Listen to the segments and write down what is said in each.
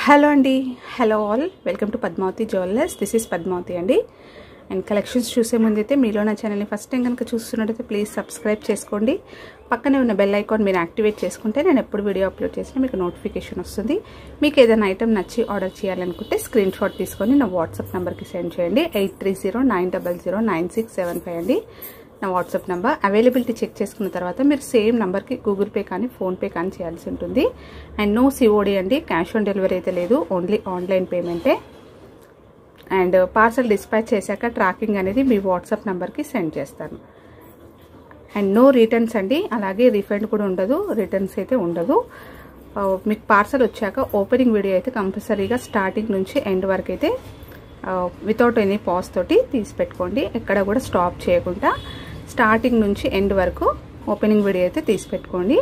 Hello అండి, hello all, welcome to Padmavathi jewellers. This is Padmavathi అండి. And collections చూసే ముందైతే మీలో నా ఛానల్ని ఫస్ట్ టైం కనుక చూస్తున్నట్టయితే ప్లీజ్ సబ్స్క్రైబ్ చేసుకోండి. పక్కనే ఉన్న బెల్ ఐకాన్ మీరు యాక్టివేట్ చేసుకుంటే నేను ఎప్పుడు వీడియో అప్లోడ్ చేసినా మీకు నోటిఫికేషన్ వస్తుంది. మీకు ఏదైనా ఐటమ్ నచ్చి ఆర్డర్ చేయాలనుకుంటే స్క్రీన్ షాట్ తీసుకొని నా వాట్సాప్ నెంబర్కి సెండ్ చేయండి. 8309009675 అండి నా వాట్సాప్ నెంబర్. అవైలబిలిటీ చెక్ చేసుకున్న తర్వాత మీరు సేమ్ నెంబర్కి గూగుల్ పే కానీ ఫోన్పే కానీ చేయాల్సి ఉంటుంది. అండ్ నో సిఓడి అండి, క్యాష్ ఆన్ డెలివరీ అయితే లేదు, ఓన్లీ ఆన్లైన్ పేమెంటే. అండ్ పార్సల్ డిస్పాచ్ చేశాక ట్రాకింగ్ అనేది మీ వాట్సాప్ నెంబర్కి సెండ్ చేస్తాను. అండ్ నో రిటర్న్స్ అండి, అలాగే రీఫండ్ కూడా ఉండదు, రిటర్న్స్ అయితే ఉండదు. మీకు పార్సల్ వచ్చాక ఓపెనింగ్ వీడియో అయితే కంపల్సరీగా స్టార్టింగ్ నుంచి ఎండ్ వరకు అయితే వితౌట్ ఎనీ పాజ్ తోటి తీసి పెట్టుకోండి. ఎక్కడ కూడా స్టాప్ చేయకుండా స్టార్టింగ్ నుంచి ఎండ్ వరకు ఓపెనింగ్ వీడియో అయితే తీసి పెట్టుకోండి.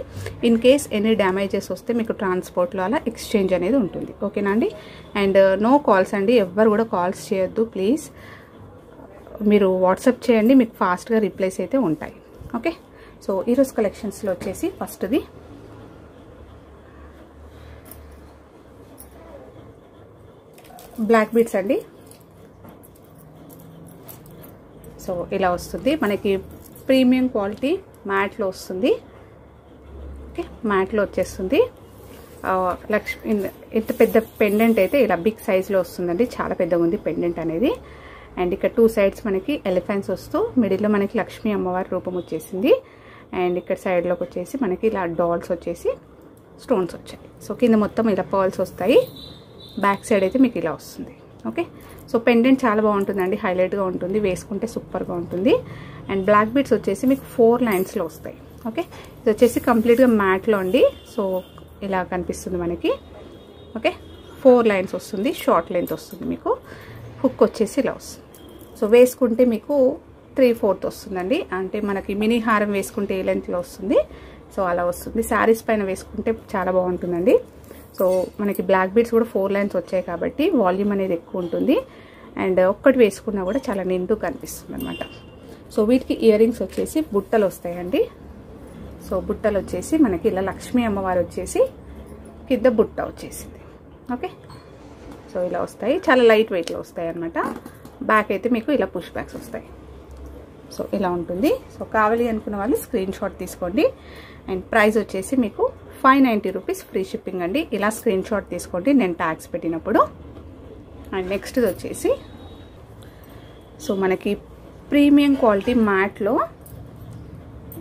ఇన్ కేస్ ఎనీ డ్యామేజెస్ వస్తే మీకు ట్రాన్స్పోర్ట్లో అలా ఎక్స్చేంజ్ అనేది ఉంటుంది. ఓకేనా అండి. అండ్ నో కాల్స్ అండి, ఎవ్వరు కూడా కాల్స్ చేయొద్దు ప్లీజ్. మీరు వాట్సాప్ చేయండి, మీకు ఫాస్ట్గా రిప్లైస్ అయితే ఉంటాయి. ఓకే, సో ఈరోజు కలెక్షన్స్లో వచ్చేసి ఫస్ట్ది బ్లాక్ బీడ్స్ అండి. సో ఇలా వస్తుంది మనకి, ప్రీమియం క్వాలిటీ మ్యాట్లో వస్తుంది. ఓకే, మ్యాట్లో వచ్చేస్తుంది. లక్ష్మి ఇంత పెద్ద పెండెంట్ అయితే ఇలా బిగ్ సైజ్లో వస్తుందండి, చాలా పెద్దగా ఉంది పెండెంట్ అనేది. అండ్ ఇక్కడ 2 సైడ్స్ మనకి ఎలిఫెంట్స్ వస్తూ మిడిల్లో మనకి లక్ష్మీ అమ్మవారి రూపం వచ్చేసింది. అండ్ ఇక్కడ సైడ్లోకి వచ్చేసి మనకి ఇలా డాల్స్ వచ్చేసి స్టోన్స్ వచ్చాయి. సో కింద మొత్తం ఇలా పర్ల్స్ వస్తాయి. బ్యాక్ సైడ్ అయితే మీకు ఇలా వస్తుంది. ఓకే, సో పెండెంట్ చాలా బాగుంటుందండి, హైలైట్గా ఉంటుంది, వేసుకుంటే సూపర్గా ఉంటుంది. అండ్ బ్లాక్ బీడ్స్ వచ్చేసి మీకు 4 లైన్స్లో వస్తాయి. ఓకే, ఇది వచ్చేసి కంప్లీట్గా మ్యాట్లో అండి. సో ఇలా కనిపిస్తుంది మనకి. ఓకే, 4 లైన్స్ వస్తుంది, షార్ట్ లెంత్ వస్తుంది. మీకు హుక్ వచ్చేసి ఇలా వస్తుంది. సో వేసుకుంటే మీకు 3/4 వస్తుందండి, అంటే మనకి మినీ హారం వేసుకుంటే ఏ లెంత్లో వస్తుంది సో అలా వస్తుంది. శారీస్ పైన వేసుకుంటే చాలా బాగుంటుందండి. సో మనకి బ్లాక్ బీడ్స్ కూడా 4 లైన్స్ వచ్చాయి కాబట్టి వాల్యూమ్ అనేది ఎక్కువ ఉంటుంది. అండ్ ఒక్కటి వేసుకున్నా కూడా చాలా నిండు కనిపిస్తుంది అనమాట. సో వీటికి ఇయర్ రింగ్స్ వచ్చేసి బుట్టలు వస్తాయండి. సో బుట్టలు వచ్చేసి మనకి ఇలా లక్ష్మీ అమ్మవారు వచ్చేసి కింద బుట్ట వచ్చేసింది. ఓకే, సో ఇలా వస్తాయి, చాలా లైట్ వెయిట్లో వస్తాయి అనమాట. బ్యాక్ అయితే మీకు ఇలా పుష్ బ్యాక్స్ వస్తాయి. సో ఇలా ఉంటుంది. సో కావాలి అనుకున్న వాళ్ళు స్క్రీన్ షాట్ తీసుకోండి. అండ్ ప్రైస్ వచ్చేసి మీకు 590 రూపీస్ ఫ్రీ షిప్పింగ్ అండి. ఇలా స్క్రీన్ షాట్ తీసుకోండి నేను ట్యాగ్స్ పెట్టినప్పుడు. అండ్ నెక్స్ట్ వచ్చేసి సో మనకి ప్రీమియం క్వాలిటీ మ్యాట్లో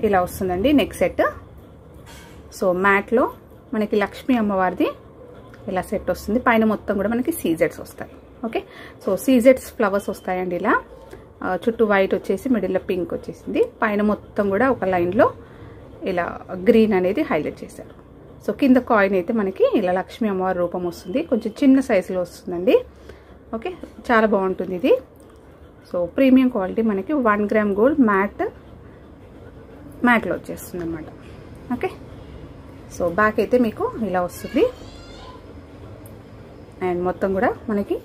ఇలా వస్తుందండి నెక్ సెట్. సో మ్యాట్లో మనకి లక్ష్మీ అమ్మవారిది ఇలా సెట్ వస్తుంది. పైన మొత్తం కూడా మనకి సీజెడ్స్ వస్తాయి. ఓకే, సో సీజెడ్స్ ఫ్లవర్స్ వస్తాయండి. ఇలా చుట్టూ వైట్ వచ్చేసి మిడిల్లో పింక్ వచ్చేసింది. పైన మొత్తం కూడా ఒక లైన్లో ఇలా గ్రీన్ అనేది హైలైట్ చేశారు. సో కింద కాయిన్ అయితే మనకి ఇలా లక్ష్మీ అమ్మవారి రూపం వస్తుంది, కొంచెం చిన్న సైజులో వస్తుందండి. ఓకే, చాలా బాగుంటుంది ఇది. సో ప్రీమియం క్వాలిటీ మనకి 1 గ్రామ్ గోల్డ్ మ్యాట్లో వచ్చేస్తుంది అనమాట. ఓకే, సో బ్యాక్ అయితే మీకు ఇలా వస్తుంది. అండ్ మొత్తం కూడా మనకి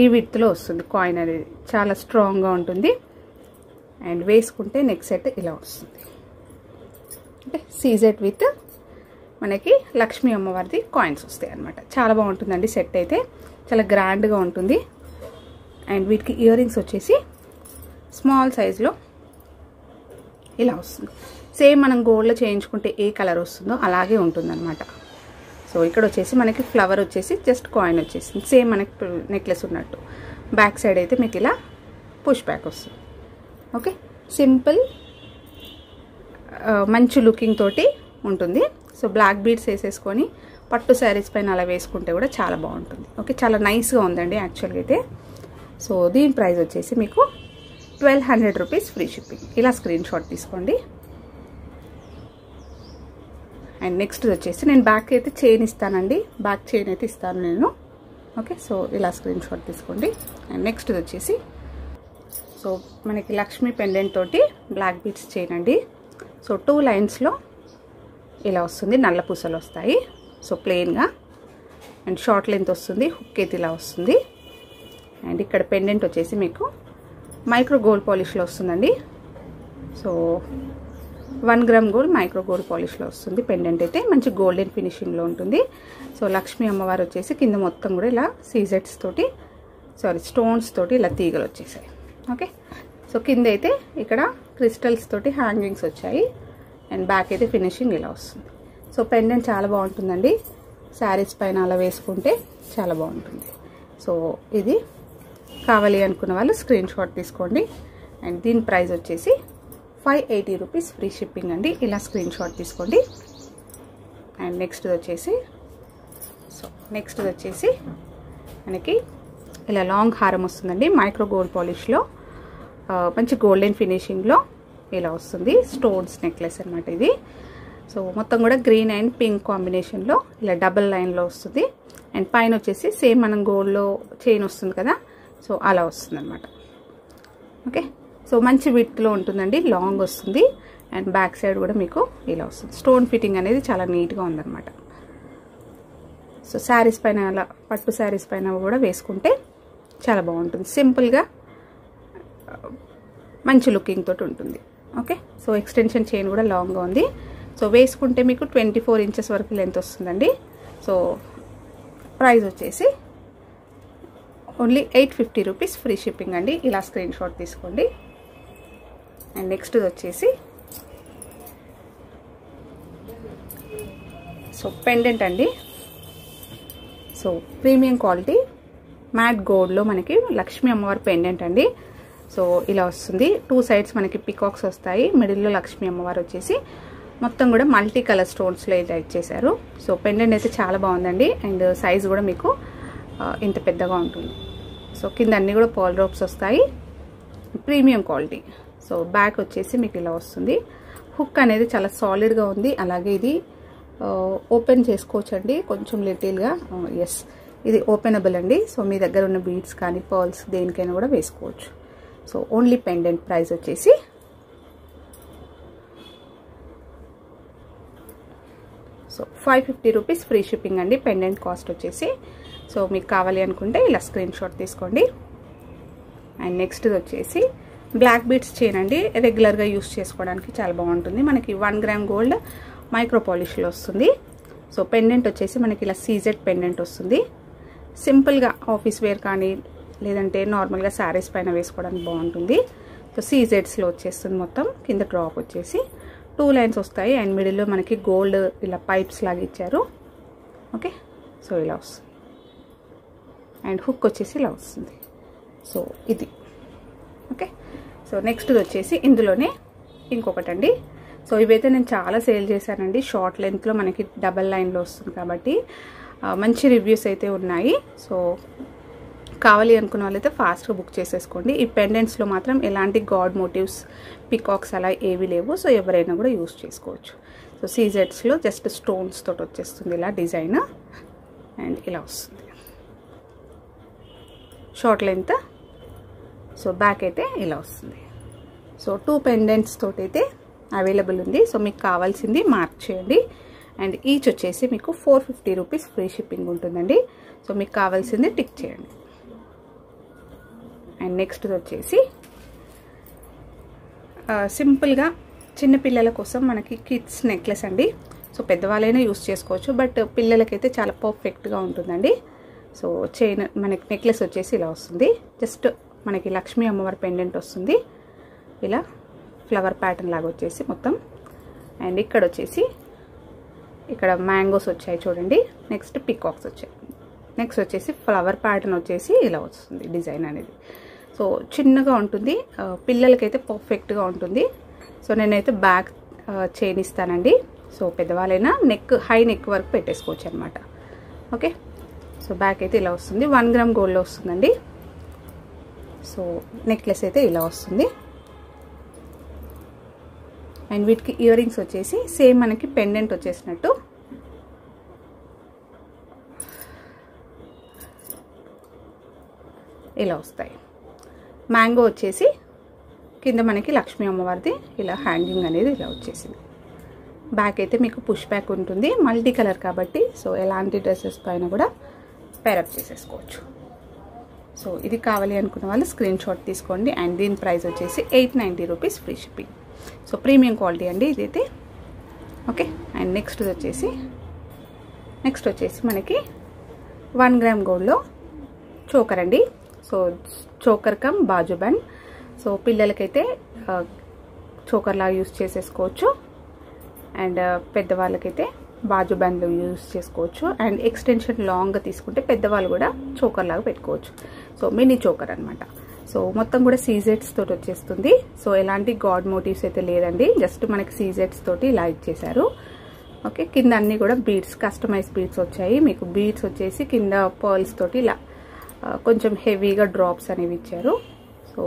ఈ విడ్త్లో వస్తుంది కాయిన్ అనేది, చాలా స్ట్రాంగ్గా ఉంటుంది. అండ్ వేసుకుంటే నెక్ సెట్ ఇలా వస్తుంది. ఓకే, సీజెడ్ విత్ మనకి లక్ష్మీ అమ్మవారిది కాయిన్స్ వస్తాయి అనమాట. చాలా బాగుంటుందండి సెట్ అయితే, చాలా గ్రాండ్గా ఉంటుంది. అండ్ వీటికి ఇయర్ రింగ్స్ వచ్చేసి స్మాల్ సైజులో ఇలా వస్తుంది. సేమ్ మనం గోల్డ్లో చేయించుకుంటే ఏ కలర్ వస్తుందో అలాగే ఉంటుందన్నమాట. సో ఇక్కడ వచ్చేసి మనకి ఫ్లవర్ వచ్చేసి జస్ట్ కాయిన్ వచ్చేసింది, సేమ్ మనకి నెక్లెస్ ఉన్నట్టు. బ్యాక్ సైడ్ అయితే మీకు ఇలా పుష్ బ్యాక్ వస్తుంది. ఓకే, సింపుల్ మంచి లుకింగ్ తోటి ఉంటుంది. సో బ్లాక్ బీడ్స్ వేసేసుకొని పట్టు శారీస్ పైన అలా వేసుకుంటే కూడా చాలా బాగుంటుంది. ఓకే, చాలా నైస్గా ఉందండి యాక్చువల్గా అయితే. సో దీని ప్రైస్ వచ్చేసి మీకు 1200 రూపీస్ ఫ్రీ షిప్పింగ్. ఇలా స్క్రీన్ షాట్ తీసుకోండి. అండ్ నెక్స్ట్ వచ్చేసి నేను బ్యాక్ అయితే చైన్ ఇస్తానండి, బ్యాక్ చైన్ అయితే ఇస్తాను నేను. ఓకే, సో ఇలా స్క్రీన్ షాట్ తీసుకోండి. అండ్ నెక్స్ట్ వచ్చేసి సో మనకి లక్ష్మీ పెండెంట్ తోటి బ్లాక్ బీడ్స్ చైన్ అండి. సో 2 లైన్స్లో ఇలా వస్తుంది, నల్ల పూసలు వస్తాయి. సో ప్లెయిన్గా అండ్ షార్ట్ లెంత్ వస్తుంది, హుక్ అయితే ఇలా వస్తుంది. అండ్ ఇక్కడ పెండెంట్ వచ్చేసి మీకు మైక్రో గోల్డ్ పాలిష్లో వస్తుందండి. So 1 gram gold micro gold పాలిష్లో వస్తుంది. పెండెంట్ అయితే మంచి గోల్డెన్ ఫినిషింగ్లో ఉంటుంది. సో లక్ష్మీ అమ్మవారు వచ్చేసి కింద మొత్తం కూడా ఇలా సీజెట్స్ తోటి స్టోన్స్ తోటి ఇలా తీగలు వచ్చేసాయి. ఓకే, సో కింద అయితే ఇక్కడ క్రిస్టల్స్ తోటి హ్యాంగింగ్స్ వచ్చాయి. అండ్ బ్యాక్ అయితే ఫినిషింగ్ ఇలా వస్తుంది. సో పెండెంట్ చాలా బాగుంటుందండి. శారీస్ పైన అలా వేసుకుంటే చాలా బాగుంటుంది. సో ఇది కావాలి అనుకున్న వాళ్ళు స్క్రీన్ షాట్ తీసుకోండి. అండ్ దీని ప్రైస్ వచ్చేసి 580 రూపీస్ ఫ్రీ షిప్పింగ్ అండి. ఇలా స్క్రీన్ షాట్ తీసుకోండి. అండ్ నెక్స్ట్ వచ్చేసి మనకి ఇలా లాంగ్ హారం వస్తుందండి. మైక్రో గోల్డ్ పాలిష్లో మంచి గోల్డెన్ ఫినిషింగ్లో ఇలా వస్తుంది. స్టోన్స్ నెక్లెస్ అనమాట ఇది. సో మొత్తం కూడా గ్రీన్ అండ్ పింక్ కాంబినేషన్లో ఇలా డబల్ లైన్లో వస్తుంది. అండ్ పైన వచ్చేసి సేమ్ మనం గోల్డ్లో చైన్ వస్తుంది కదా, సో అలా వస్తుంది అనమాట. ఓకే, సో మంచి విడ్త్లో ఉంటుందండి, లాంగ్ వస్తుంది. అండ్ బ్యాక్ సైడ్ కూడా మీకు ఇలా వస్తుంది. స్టోన్ ఫిట్టింగ్ అనేది చాలా నీట్గా ఉందన్నమాట. సో శారీస్ పైన అలా పట్టు శారీస్ పైన కూడా వేసుకుంటే చాలా బాగుంటుంది. సింపుల్గా మంచి లుకింగ్ తోటి ఉంటుంది. ఓకే, సో ఎక్స్టెన్షన్ చైన్ కూడా లాంగ్గా ఉంది. సో వేసుకుంటే మీకు 24 ఇంచెస్ వరకు లెంత్ వస్తుందండి. సో ప్రైస్ వచ్చేసి ఓన్లీ 850 రూపీస్ ఫ్రీ షిప్పింగ్ అండి. ఇలా స్క్రీన్ షాట్ తీసుకోండి. అండ్ నెక్స్ట్ వచ్చేసి సో పెండెంట్ అండి. సో ప్రీమియం క్వాలిటీ మ్యాట్ గోల్డ్లో మనకి లక్ష్మీ అమ్మవారి పెండెంట్ అండి. సో ఇలా వస్తుంది. 2 సైడ్స్ మనకి పికాక్స్ వస్తాయి. మిడిల్లో లక్ష్మీ అమ్మవారు వచ్చేసి మొత్తం కూడా మల్టీ కలర్ స్టోన్స్లో ఇలా ఇచ్చేసారు. సో పెండెంట్ అయితే చాలా బాగుందండి. అండ్ సైజ్ కూడా మీకు ఇంత పెద్దగా ఉంటుంది. సో కింద అన్నీ కూడా పర్ల్ రోప్స్ వస్తాయి. Premium quality. సో బ్యాక్ వచ్చేసి మీకు ఇలా వస్తుంది. హుక్ అనేది చాలా సాలిడ్గా ఉంది. అలాగే ఇది ఓపెన్ చేసుకోవచ్చండి కొంచెం లిటిల్గా. ఎస్, ఇది ఓపెనబుల్ అండి. సో మీ దగ్గర ఉన్న బీడ్స్ కానీ పర్ల్స్ దేనికైనా కూడా వేసుకోవచ్చు. సో ఓన్లీ పెండెంట్ ప్రైస్ వచ్చేసి సో 550 రూపీస్ ఫ్రీ షిప్పింగ్ అండి. పెండెంట్ కాస్ట్ వచ్చేసి. సో మీకు కావాలి అనుకుంటే ఇలా స్క్రీన్ షాట్ తీసుకోండి. అండ్ నెక్స్ట్ వచ్చేసి బ్లాక్ బీడ్స్ చైన్ అండి. రెగ్యులర్గా యూస్ చేసుకోవడానికి చాలా బాగుంటుంది. మనకి 1 గ్రామ్ గోల్డ్ మైక్రో పాలిష్లో వస్తుంది. సో పెండెంట్ వచ్చేసి మనకి ఇలా సీజెడ్ పెండెంట్ వస్తుంది. సింపుల్గా ఆఫీస్ వేర్ కానీ లేదంటే నార్మల్గా శారీస్ పైన వేసుకోవడానికి బాగుంటుంది. సో సీజెడ్స్లో వచ్చేస్తుంది. మొత్తం కింద డ్రాప్ వచ్చేసి 2 లైన్స్ వస్తాయి. అండ్ మిడిల్లో మనకి గోల్డ్ ఇలా పైప్స్ లాగా ఇచ్చారు. ఓకే, సో ఇలా వస్తుంది. అండ్ హుక్ వచ్చేసి ఇలా వస్తుంది. సో ఇది ఓకే. సో నెక్స్ట్ వచ్చేసి ఇందులోనే ఇంకొకటండి. సో ఇవైతే నేను చాలా సేల్ చేశానండి. షార్ట్ లెంత్లో మనకి డబల్ లైన్లో వస్తుంది కాబట్టి మంచి రివ్యూస్ అయితే ఉన్నాయి. సో కావాలి అనుకున్న వాళ్ళైతే ఫాస్ట్గా బుక్ చేసేసుకోండి. ఈ పెండెంట్స్లో మాత్రం ఎలాంటి గాడ్ మోటివ్స్ పికాక్స్ అలా ఏవి లేవు. సో ఎవరైనా కూడా యూస్ చేసుకోవచ్చు. సో సీజెట్స్లో జస్ట్ స్టోన్స్ తోటి వచ్చేస్తుంది ఇలా డిజైన్. అండ్ ఇలా వస్తుంది షార్ట్ లెంత్. సో బ్యాక్ అయితే ఇలా వస్తుంది. సో 2 పెండెంట్స్ తోటి అయితే అవైలబుల్ ఉంది. సో మీకు కావాల్సింది మార్క్ చేయండి. అండ్ ఈచ్ వచ్చేసి మీకు 450 రూపీస్ ఫ్రీ షిప్పింగ్ ఉంటుందండి. సో మీకు కావాల్సింది టిక్ చేయండి. అండ్ నెక్స్ట్ వచ్చేసి సింపుల్గా చిన్నపిల్లల కోసం మనకి కిడ్స్ నెక్లెస్ అండి. సో పెద్దవాళ్ళైనా యూస్ చేసుకోవచ్చు, బట్ పిల్లలకైతే చాలా పర్ఫెక్ట్గా ఉంటుందండి. సో చైన్ మనకి నెక్లెస్ వచ్చేసి ఇలా వస్తుంది. జస్ట్ మనకి లక్ష్మీ అమ్మవారి పెండెంట్ వస్తుంది. ఇలా ఫ్లవర్ ప్యాటర్న్ లాగా వచ్చేసి మొత్తం. అండ్ ఇక్కడ వచ్చేసి ఇక్కడ మ్యాంగోస్ వచ్చాయి చూడండి. నెక్స్ట్ పికాక్స్ వచ్చాయి. నెక్స్ట్ వచ్చేసి ఫ్లవర్ ప్యాటర్న్ వచ్చేసి ఇలా వస్తుంది డిజైన్ అనేది. సో చిన్నగా ఉంటుంది, పిల్లలకైతే పర్ఫెక్ట్గా ఉంటుంది. సో నేనైతే బ్యాక్ చైన్ ఇస్తానండి. సో పెద్దవాళ్ళైనా హై నెక్ వరకు పెట్టేసుకోవచ్చు అనమాట. ఓకే, సో బ్యాక్ అయితే ఇలా వస్తుంది. 1 గ్రామ్ గోల్డ్లో వస్తుందండి. సో నెక్లెస్ అయితే ఇలా వస్తుంది. అండ్ వీటికి ఇయర్ రింగ్స్ వచ్చేసి సేమ్ మనకి పెండెంట్ వచ్చేసినట్టు ఇలా వస్తాయి. మ్యాంగో వచ్చేసి కింద మనకి లక్ష్మీ అమ్మవారిది ఇలా హ్యాంగింగ్ అనేది ఇలా వచ్చేసింది. బ్యాక్ అయితే మీకు పుష్ బ్యాక్ ఉంటుంది, మల్టీ కలర్ కాబట్టి. సో ఎలాంటి డ్రెస్సెస్ పైన కూడా పేరప్ చేసేసుకోవచ్చు. సో ఇది కావాలి అనుకున్న వాళ్ళు స్క్రీన్ షాట్ తీసుకోండి. అండ్ దీని ప్రైస్ వచ్చేసి 890 rupees free shipping. So premium quality అండి ఇదైతే. ఓకే, అండ్ నెక్స్ట్ వచ్చేసి మనకి 1 గ్రామ్ గోల్డ్లో చోకర్ అండి. So choker cum baju band. So పిల్లలకైతే చోకర్ లాగా యూస్ చేసేసుకోవచ్చు, అండ్ పెద్దవాళ్ళకైతే బాజు బ్యాండ్లో యూస్ చేసుకోవచ్చు. అండ్ ఎక్స్టెన్షన్ లాంగ్గా తీసుకుంటే పెద్దవాళ్ళు కూడా చోకర్ లాగా పెట్టుకోవచ్చు. సో మినీ చోకర్ అనమాట. సో మొత్తం కూడా సీజెట్స్ తోటి వచ్చేస్తుంది. సో ఎలాంటి గాడ్ మోటివ్స్ అయితే లేదండి, జస్ట్ మనకి సీజెట్స్ తోటి ఇలా ఇచ్చేసారు. ఓకే, కింద అన్ని కూడా బీడ్స్, కస్టమైజ్ బీడ్స్ వచ్చాయి. మీకు బీడ్స్ వచ్చేసి కింద పర్ల్స్ తోటి ఇలా కొంచెం హెవీగా డ్రాప్స్ అనేవి ఇచ్చారు. సో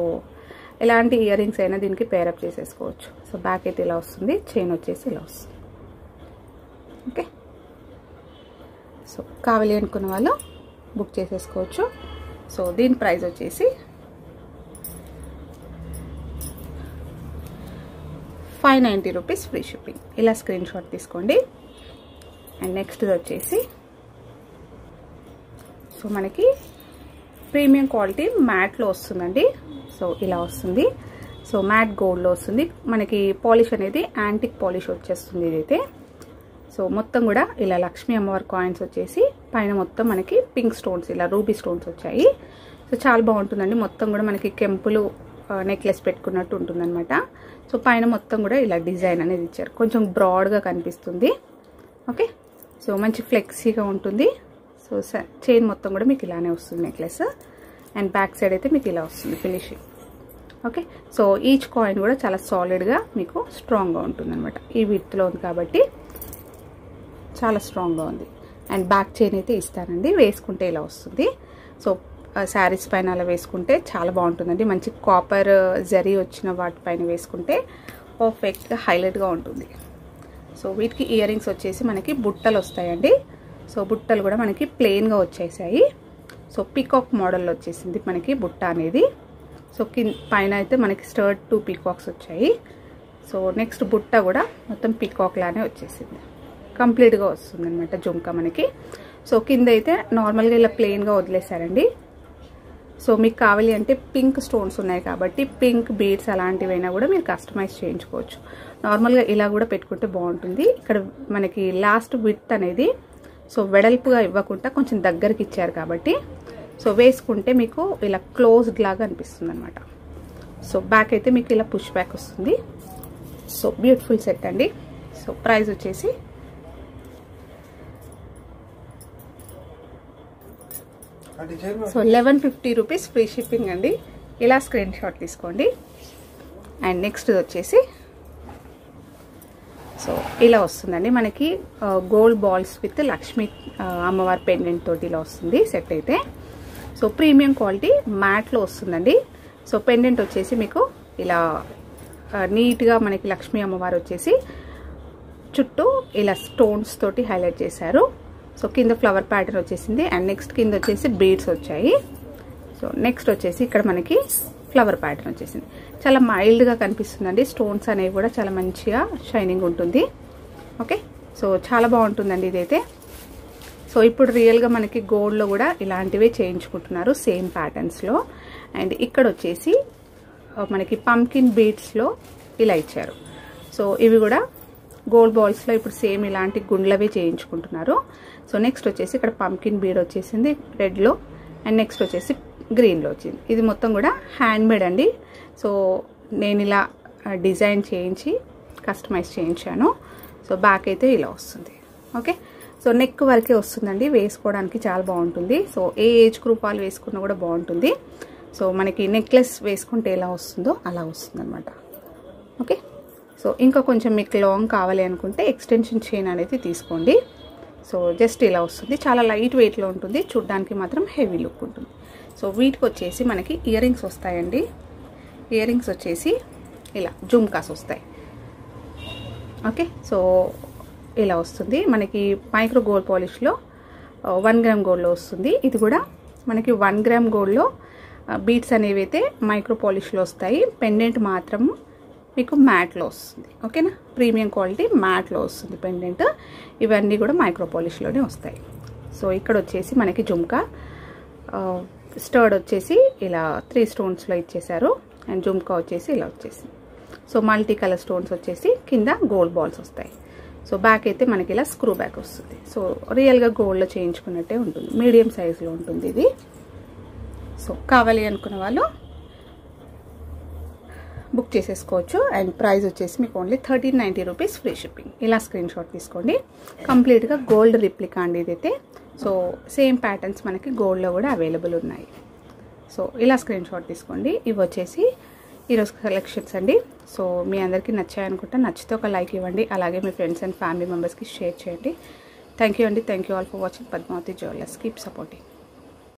ఎలాంటి ఇయర్ రింగ్స్ అయినా దీనికి పేరప్ చేసేసుకోవచ్చు. సో బ్యాక్ అయితే ఇలా వస్తుంది, చైన్ వచ్చేసి ఇలా వస్తుంది. ఓకే, సో కావాలి అనుకున్న వాళ్ళు బుక్ చేసేసుకోవచ్చు. సో దీని ప్రైస్ వచ్చేసి 590 రూపీస్ ఫ్రీ షిప్పింగ్. ఇలా స్క్రీన్ షాట్ తీసుకోండి. అండ్ నెక్స్ట్ వచ్చేసి సో మనకి ప్రీమియం క్వాలిటీ మ్యాట్లో వస్తుందండి. సో ఇలా వస్తుంది. సో మ్యాట్ గోల్డ్లో వస్తుంది. మనకి పాలిష్ అనేది యాంటిక్ పాలిష్ వచ్చేస్తుంది ఇదైతే. సో మొత్తం కూడా ఇలా లక్ష్మీ అమ్మవారి కాయిన్స్ వచ్చేసి పైన మొత్తం మనకి పింక్ స్టోన్స్, ఇలా రూబీ స్టోన్స్ వచ్చాయి. సో చాలా బాగుంటుందండి. మొత్తం కూడా మనకి కెంపులు నెక్లెస్ పెట్టుకున్నట్టు ఉంటుందన్నమాట. సో పైన మొత్తం కూడా ఇలా డిజైన్ అనేది ఇచ్చారు, కొంచెం బ్రాడ్గా కనిపిస్తుంది. ఓకే, సో మంచి ఫ్లెక్సీగా ఉంటుంది. సో చైన్ మొత్తం కూడా మీకు ఇలానే వస్తుంది నెక్లెస్. అండ్ బ్యాక్ సైడ్ అయితే మీకు ఇలా వస్తుంది finishing. Okay, so each coin కూడా చాలా సాలిడ్గా మీకు స్ట్రాంగ్గా ఉంటుంది అనమాట. ఈ విత్లో ఉంది కాబట్టి చాలా స్ట్రాంగ్గా ఉంది. అండ్ బ్యాక్ చైన్ అయితే ఇస్తానండి, వేసుకుంటే ఇలా వస్తుంది. సో శారీస్ పైన అలా వేసుకుంటే చాలా బాగుంటుందండి. మంచి కాపర్ జరీ వచ్చిన వాటిపైన వేసుకుంటే పర్ఫెక్ట్గా హైలైట్గా ఉంటుంది. సో వీటికి ఇయర్ రింగ్స్ వచ్చేసి మనకి బుట్టలు వస్తాయండి. సో బుట్టలు కూడా మనకి ప్లెయిన్గా వచ్చేసాయి. సో పీకాక్ మోడల్లో వచ్చేసింది మనకి బుట్ట అనేది. సో పైన అయితే మనకి స్టర్ట్ 2 పీకాక్స్ వచ్చాయి. సో నెక్స్ట్ బుట్ట కూడా మొత్తం పీకాక్ లానే వచ్చేసింది, కంప్లీట్గా వస్తుంది అనమాట జుంకా మనకి. సో కింద అయితే నార్మల్గా ఇలా ప్లెయిన్గా వదిలేశారండి. సో మీకు కావాలి అంటే పింక్ స్టోన్స్ ఉన్నాయి కాబట్టి పింక్ బీడ్స్ అలాంటివైనా కూడా మీరు కస్టమైజ్ చేయించుకోవచ్చు. నార్మల్గా ఇలా కూడా పెట్టుకుంటే బాగుంటుంది. ఇక్కడ మనకి లాస్ట్ విడ్త్ అనేది సో వెడల్పుగా ఇవ్వకుండా కొంచెం దగ్గరికి ఇచ్చారు కాబట్టి సో వేసుకుంటే మీకు ఇలా క్లోజ్డ్ లాగా అనిపిస్తుంది అనమాట. సో బ్యాక్ అయితే మీకు ఇలా పుష్ బ్యాక్ వస్తుంది. సో బ్యూటిఫుల్ సెట్ అండి. సో ప్రైస్ వచ్చేసి సో 1150 రూపీస్ ఫ్రీ షిప్పింగ్ అండి. ఇలా స్క్రీన్ షాట్ తీసుకోండి. అండ్ నెక్స్ట్ వచ్చేసి సో ఇలా వస్తుందండి మనకి గోల్డ్ బాల్స్ విత్ లక్ష్మీ అమ్మవారి పెండెంట్ తోటి ఇలా వస్తుంది సెట్ అయితే. సో ప్రీమియం క్వాలిటీ మ్యాట్లో వస్తుందండి. సో పెండెంట్ వచ్చేసి మీకు ఇలా నీట్గా మనకి లక్ష్మీ అమ్మవారు వచ్చేసి చుట్టూ ఇలా స్టోన్స్ తోటి హైలైట్ చేశారు. సో కింద ఫ్లవర్ ప్యాటర్న్ వచ్చేసింది. అండ్ నెక్స్ట్ కింద వచ్చేసి బీడ్స్ వచ్చాయి. సో నెక్స్ట్ వచ్చేసి ఇక్కడ మనకి ఫ్లవర్ ప్యాటర్న్ వచ్చేసింది. చాలా మైల్డ్గా కనిపిస్తుందండి. స్టోన్స్ అనేవి కూడా చాలా మంచిగా షైనింగ్ ఉంటుంది. ఓకే, సో చాలా బాగుంటుందండి ఇదైతే. సో ఇప్పుడు రియల్గా మనకి గోల్డ్లో కూడా ఇలాంటివే చేయించుకుంటున్నారు సేమ్ ప్యాటర్న్స్లో. అండ్ ఇక్కడ వచ్చేసి మనకి పంకిన్ బీడ్స్లో ఇలా ఇచ్చారు. సో ఇవి కూడా గోల్డ్ బాల్స్లో ఇప్పుడు సేమ్ ఇలాంటి గుండ్లవే చేయించుకుంటున్నారు. సో నెక్స్ట్ వచ్చేసి ఇక్కడ పంకిన్ బీడ్ వచ్చేసింది రెడ్లో. అండ్ నెక్స్ట్ వచ్చేసి గ్రీన్లో వచ్చింది. ఇది మొత్తం కూడా హ్యాండ్ మేడ్ అండి. సో నేను ఇలా డిజైన్ చేయించి కస్టమైజ్ చేయించాను. సో బ్యాక్ అయితే ఇలా వస్తుంది. ఓకే, సో నెక్ వరకే వస్తుందండి, వేసుకోవడానికి చాలా బాగుంటుంది. సో ఏ ఏజ్ గ్రూప్ వాళ్ళు వేసుకున్నా కూడా బాగుంటుంది. సో మనకి నెక్లెస్ వేసుకుంటే ఎలా వస్తుందో అలా వస్తుంది అనమాట. ఓకే, సో ఇంకా కొంచెం మీకు లాంగ్ కావాలి అనుకుంటే ఎక్స్టెన్షన్ చైన్ అనేది తీసుకోండి. సో జస్ట్ ఇలా వస్తుంది, చాలా లైట్ వెయిట్లో ఉంటుంది, చూడ్డానికి మాత్రం హెవీ లుక్ ఉంటుంది. సో వీటికి వచ్చేసి మనకి ఇయర్ రింగ్స్ వస్తాయండి. ఇయర్ రింగ్స్ వచ్చేసి ఇలా జుమ్కాస్ వస్తాయి. ఓకే, సో ఇలా వస్తుంది మనకి మైక్రో గోల్డ్ పాలిష్లో 1 గ్రామ్ గోల్డ్లో వస్తుంది. ఇది కూడా మనకి 1 గ్రామ్ గోల్డ్లో బీడ్స్ అనేవి అయితే మైక్రో పాలిష్లో వస్తాయి. పెండెంట్ మాత్రం మీకు మ్యాట్లో వస్తుంది. ఓకేనా, ప్రీమియం క్వాలిటీ మ్యాట్లో వస్తుంది పెండెంట్. ఇవన్నీ కూడా మైక్రో పాలిష్లోనే వస్తాయి. సో ఇక్కడ వచ్చేసి మనకి జుమ్కా స్టర్డ్ వచ్చేసి ఇలా 3 స్టోన్స్లో ఇచ్చేసారు. అండ్ జుమ్కా వచ్చేసి ఇలా వచ్చేసింది. సో మల్టీ కలర్ స్టోన్స్ వచ్చేసి కింద గోల్డ్ బాల్స్ వస్తాయి. సో బ్యాక్ అయితే మనకి ఇలా స్క్రూ బ్యాక్ వస్తుంది. సో రియల్గా గోల్డ్లో చేయించుకున్నట్టే ఉంటుంది, మీడియం సైజులో ఉంటుంది ఇది. సో కావాలి అనుకున్న వాళ్ళు బుక్ చేసేసుకోవచ్చు. అండ్ ప్రైస్ వచ్చేసి మీకు ఓన్లీ 1390 రూపీస్ ఫ్రీ షిప్పింగ్. ఇలా స్క్రీన్ షాట్ తీసుకోండి. కంప్లీట్గా గోల్డ్ రిప్లికా అండి ఇదైతే. సో సేమ్ ప్యాటర్న్స్ మనకి గోల్డ్లో కూడా అవైలబుల్ ఉన్నాయి. సో ఇలా స్క్రీన్ షాట్ తీసుకోండి. ఇవి వచ్చేసి ఈరోజు కలెక్షన్స్ అండి. సో మీ అందరికీ నచ్చాయనుకుంటా. నచ్చితే ఒక లైక్ ఇవ్వండి, అలాగే మీ ఫ్రెండ్స్ అండ్ ఫ్యామిలీ మెంబర్స్కి షేర్ చేయండి. థ్యాంక్ యూ అండి. Thank you all for watching Padmavathi jewellers. Keep supporting.